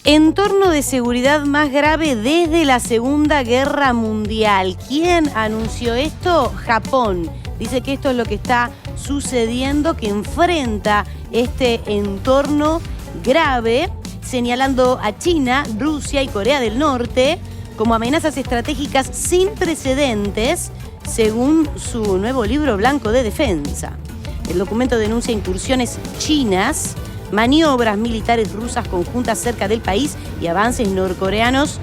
Entorno de seguridad más grave desde la Segunda Guerra Mundial. ¿Quién anunció esto? Japón. Dice que esto es lo que está sucediendo, que enfrenta este entorno grave, señalando a China, Rusia y Corea del Norte como amenazas estratégicas sin precedentes, según su nuevo libro blanco de defensa. El documento denuncia incursiones chinas, maniobras militares rusas conjuntas cerca del país y avances norcoreanos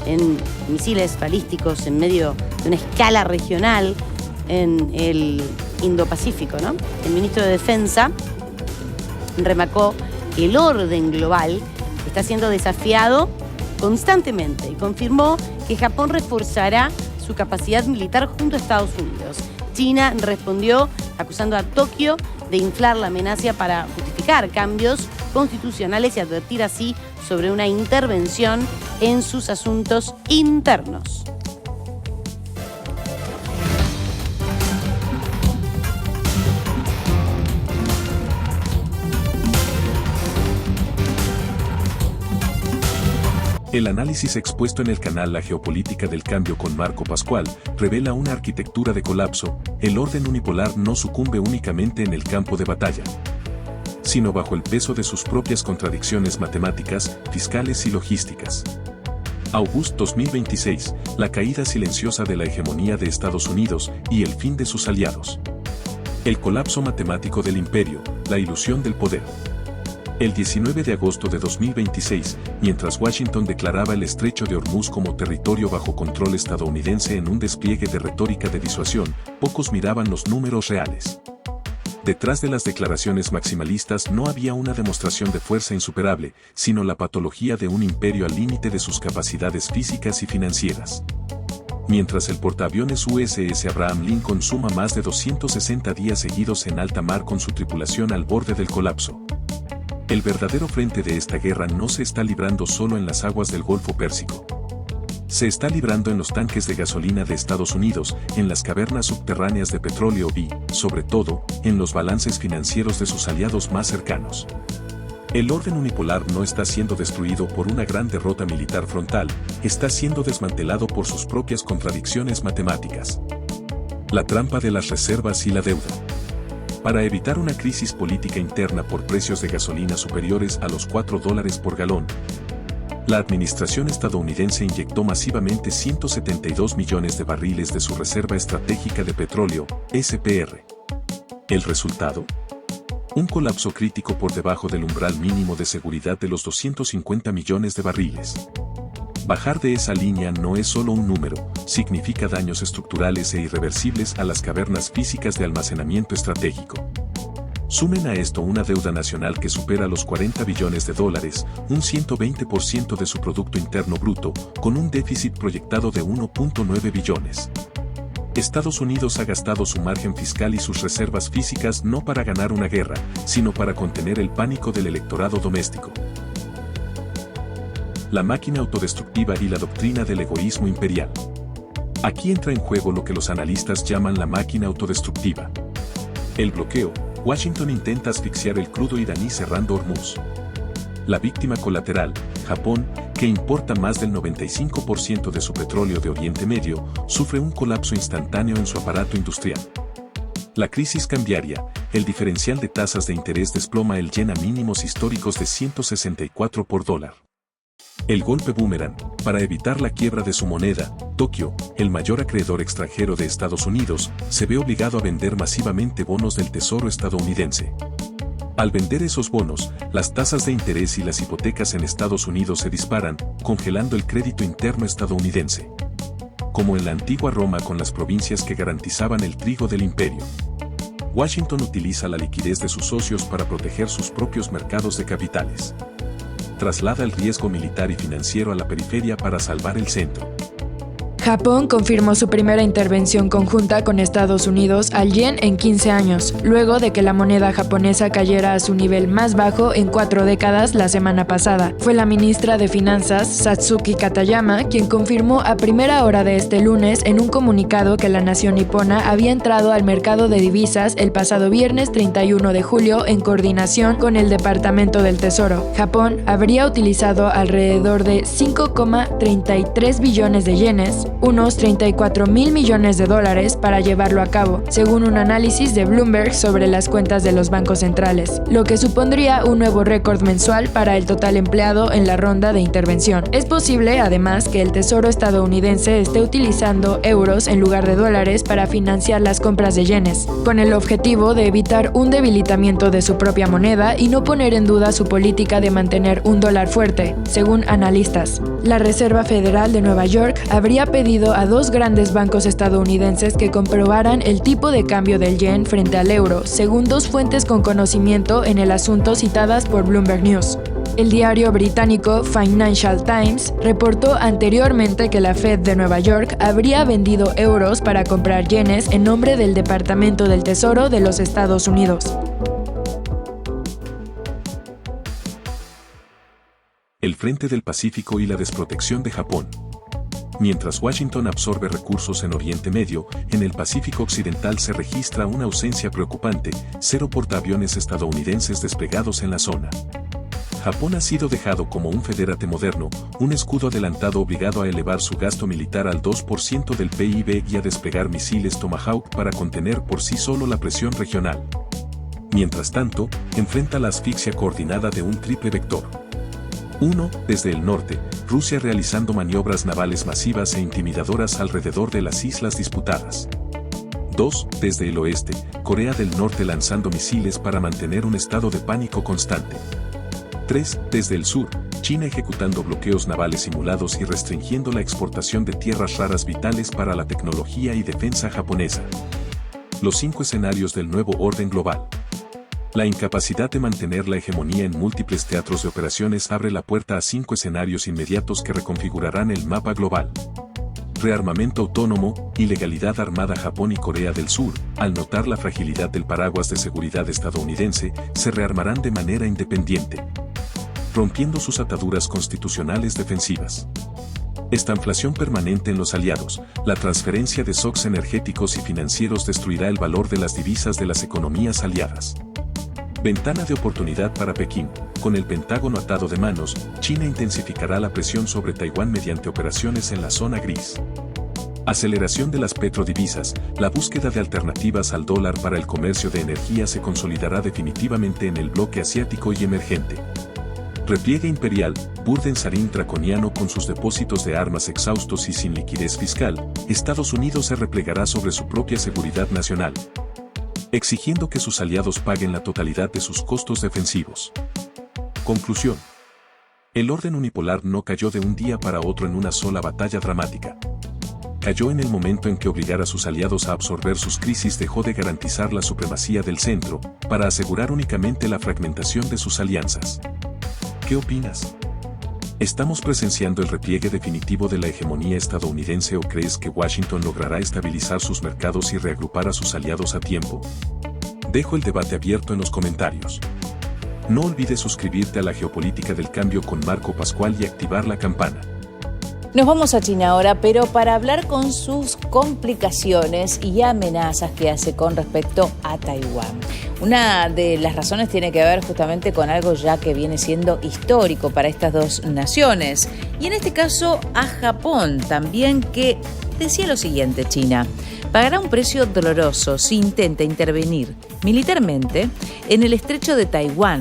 en misiles balísticos en medio de una escala regional en el Indo-Pacífico, ¿no? El ministro de Defensa remarcó que el orden global está siendo desafiado constantemente y confirmó que Japón reforzará su capacidad militar junto a Estados Unidos. China respondió acusando a Tokio de inflar la amenaza para justificar cambios constitucionales y advertir así sobre una intervención en sus asuntos internos. El análisis expuesto en el canal La Geopolítica del Cambio con Marco Pascual revela una arquitectura de colapso. El orden unipolar no sucumbe únicamente en el campo de batalla, sino bajo el peso de sus propias contradicciones matemáticas, fiscales y logísticas. August 2026, la caída silenciosa de la hegemonía de Estados Unidos y el fin de sus aliados. El colapso matemático del imperio, la ilusión del poder. El 19 de agosto de 2026, mientras Washington declaraba el estrecho de Hormuz como territorio bajo control estadounidense en un despliegue de retórica de disuasión, pocos miraban los números reales. Detrás de las declaraciones maximalistas no había una demostración de fuerza insuperable, sino la patología de un imperio al límite de sus capacidades físicas y financieras. Mientras el portaaviones USS Abraham Lincoln suma más de 260 días seguidos en alta mar con su tripulación al borde del colapso. El verdadero frente de esta guerra no se está librando solo en las aguas del Golfo Pérsico. Se está librando en los tanques de gasolina de Estados Unidos, en las cavernas subterráneas de petróleo y, sobre todo, en los balances financieros de sus aliados más cercanos. El orden unipolar no está siendo destruido por una gran derrota militar frontal, está siendo desmantelado por sus propias contradicciones matemáticas. La trampa de las reservas y la deuda. Para evitar una crisis política interna por precios de gasolina superiores a los $4 por galón, la administración estadounidense inyectó masivamente 172 millones de barriles de su reserva estratégica de petróleo, SPR. ¿El resultado? Un colapso crítico por debajo del umbral mínimo de seguridad de los 250 millones de barriles. Bajar de esa línea no es solo un número, significa daños estructurales e irreversibles a las cavernas físicas de almacenamiento estratégico. Sumen a esto una deuda nacional que supera los $40 billones, un 120% de su Producto Interno Bruto, con un déficit proyectado de 1.9 billones. Estados Unidos ha gastado su margen fiscal y sus reservas físicas no para ganar una guerra, sino para contener el pánico del electorado doméstico. La máquina autodestructiva y la doctrina del egoísmo imperial. Aquí entra en juego lo que los analistas llaman la máquina autodestructiva. El bloqueo. Washington intenta asfixiar el crudo iraní cerrando Hormuz. La víctima colateral, Japón, que importa más del 95% de su petróleo de Oriente Medio, sufre un colapso instantáneo en su aparato industrial. La crisis cambiaria, el diferencial de tasas de interés desploma el yen a mínimos históricos de 164 por dólar. El golpe boomerang. Para evitar la quiebra de su moneda, Tokio, el mayor acreedor extranjero de Estados Unidos, se ve obligado a vender masivamente bonos del Tesoro estadounidense. Al vender esos bonos, las tasas de interés y las hipotecas en Estados Unidos se disparan, congelando el crédito interno estadounidense. Como en la antigua Roma con las provincias que garantizaban el trigo del imperio. Washington utiliza la liquidez de sus socios para proteger sus propios mercados de capitales. Traslada el riesgo militar y financiero a la periferia para salvar el centro. Japón confirmó su primera intervención conjunta con Estados Unidos al yen en 15 años, luego de que la moneda japonesa cayera a su nivel más bajo en 4 décadas la semana pasada. Fue la ministra de Finanzas, Satsuki Katayama, quien confirmó a primera hora de este lunes en un comunicado que la nación nipona había entrado al mercado de divisas el pasado viernes 31 de julio en coordinación con el Departamento del Tesoro. Japón habría utilizado alrededor de 5,33 billones de yenes, unos 34,000 millones de dólares, para llevarlo a cabo, según un análisis de Bloomberg sobre las cuentas de los bancos centrales, lo que supondría un nuevo récord mensual para el total empleado en la ronda de intervención. Es posible, además, que el Tesoro estadounidense esté utilizando euros en lugar de dólares para financiar las compras de yenes, con el objetivo de evitar un debilitamiento de su propia moneda y no poner en duda su política de mantener un dólar fuerte, según analistas. La Reserva Federal de Nueva York habría pedido a 2 grandes bancos estadounidenses que comprobaran el tipo de cambio del yen frente al euro, según 2 fuentes con conocimiento en el asunto citadas por Bloomberg News. El diario británico Financial Times reportó anteriormente que la Fed de Nueva York habría vendido euros para comprar yenes en nombre del Departamento del Tesoro de los Estados Unidos. El Frente del Pacífico y la desprotección de Japón. Mientras Washington absorbe recursos en Oriente Medio, en el Pacífico Occidental se registra una ausencia preocupante, 0 portaaviones estadounidenses desplegados en la zona. Japón ha sido dejado como un federate moderno, un escudo adelantado obligado a elevar su gasto militar al 2% del PIB y a desplegar misiles Tomahawk para contener por sí solo la presión regional. Mientras tanto, enfrenta la asfixia coordinada de un triple vector. 1. Desde el norte, Rusia realizando maniobras navales masivas e intimidadoras alrededor de las islas disputadas. 2. Desde el oeste, Corea del Norte lanzando misiles para mantener un estado de pánico constante. 3. Desde el sur, China ejecutando bloqueos navales simulados y restringiendo la exportación de tierras raras vitales para la tecnología y defensa japonesa. Los 5 escenarios del nuevo orden global. La incapacidad de mantener la hegemonía en múltiples teatros de operaciones abre la puerta a 5 escenarios inmediatos que reconfigurarán el mapa global. Rearmamento autónomo, ilegalidad armada. Japón y Corea del Sur, al notar la fragilidad del paraguas de seguridad estadounidense, se rearmarán de manera independiente, rompiendo sus ataduras constitucionales defensivas. Estanflación permanente en los aliados. La transferencia de shocks energéticos y financieros destruirá el valor de las divisas de las economías aliadas. Ventana de oportunidad para Pekín. Con el Pentágono atado de manos, China intensificará la presión sobre Taiwán mediante operaciones en la zona gris. Aceleración de las petrodivisas. La búsqueda de alternativas al dólar para el comercio de energía se consolidará definitivamente en el bloque asiático y emergente. Repliegue imperial. Burden-Sarin draconiano. Con sus depósitos de armas exhaustos y sin liquidez fiscal, Estados Unidos se replegará sobre su propia seguridad nacional, exigiendo que sus aliados paguen la totalidad de sus costos defensivos. Conclusión. El orden unipolar no cayó de un día para otro en una sola batalla dramática. Cayó en el momento en que obligar a sus aliados a absorber sus crisis dejó de garantizar la supremacía del centro, para asegurar únicamente la fragmentación de sus alianzas. ¿Qué opinas? ¿Estamos presenciando el repliegue definitivo de la hegemonía estadounidense o crees que Washington logrará estabilizar sus mercados y reagrupar a sus aliados a tiempo? Dejo el debate abierto en los comentarios. No olvides suscribirte a La Geopolítica del Cambio con Marco Pascual y activar la campana. Nos vamos a China ahora, pero para hablar con sus complicaciones y amenazas que hace con respecto a Taiwán. Una de las razones tiene que ver justamente con algo ya que viene siendo histórico para estas dos naciones. Y en este caso a Japón también, que decía lo siguiente: China pagará un precio doloroso si intenta intervenir militarmente en el estrecho de Taiwán.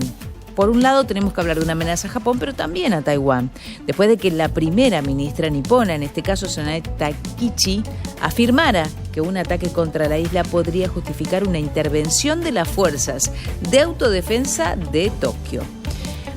Por un lado tenemos que hablar de una amenaza a Japón, pero también a Taiwán, después de que la primera ministra nipona, en este caso Tsunade Takichi, afirmara que un ataque contra la isla podría justificar una intervención de las fuerzas de autodefensa de Tokio.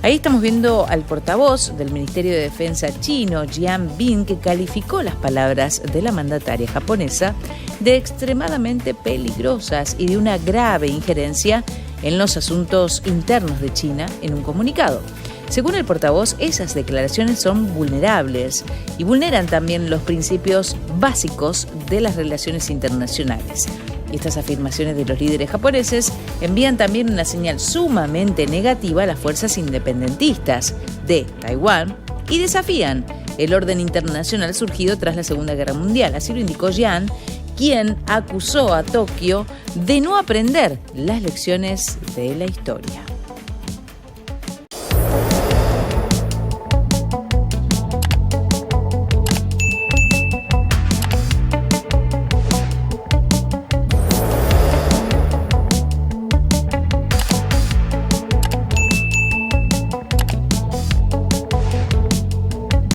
Ahí estamos viendo al portavoz del Ministerio de Defensa chino, Jian Bin, que calificó las palabras de la mandataria japonesa de extremadamente peligrosas y de una grave injerencia en los asuntos internos de China en un comunicado. Según el portavoz, esas declaraciones son vulnerables y vulneran también los principios básicos de las relaciones internacionales. Y estas afirmaciones de los líderes japoneses envían también una señal sumamente negativa a las fuerzas independentistas de Taiwán y desafían el orden internacional surgido tras la Segunda Guerra Mundial. Así lo indicó Yan, quien acusó a Tokio de no aprender las lecciones de la historia.